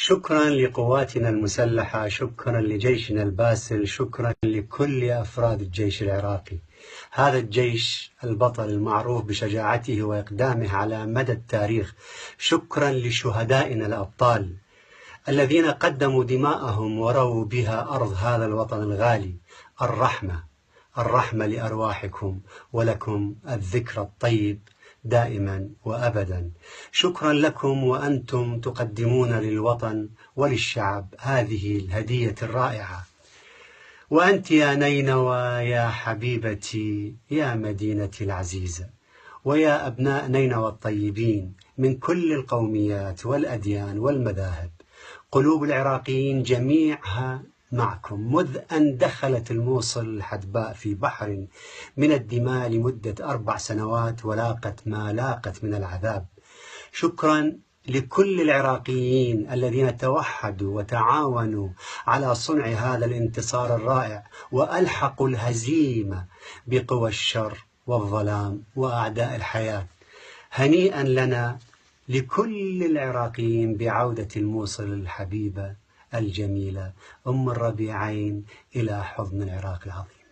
شكرا لقواتنا المسلحة، شكرا لجيشنا الباسل، شكرا لكل أفراد الجيش العراقي. هذا الجيش البطل المعروف بشجاعته وإقدامه على مدى التاريخ. شكرا لشهدائنا الأبطال الذين قدموا دماءهم ورووا بها أرض هذا الوطن الغالي. الرحمة لأرواحكم، ولكم الذكر الطيب دائما وأبدا. شكرا لكم وأنتم تقدمون للوطن وللشعب هذه الهدية الرائعة. وأنت يا نينوى يا حبيبتي يا مدينتي العزيزة، ويا أبناء نينوى الطيبين من كل القوميات والأديان والمذاهب، قلوب العراقيين جميعها معكم منذ أن دخلت الموصل الحدباء في بحر من الدماء لمدة 4 سنوات ولاقت ما لاقت من العذاب. شكرا لكل العراقيين الذين توحدوا وتعاونوا على صنع هذا الانتصار الرائع وألحقوا الهزيمة بقوى الشر والظلام وأعداء الحياة. هنيئا لنا لكل العراقيين بعودة الموصل الحبيبة الجميلة أم الربيعين إلى حضن العراق العظيم.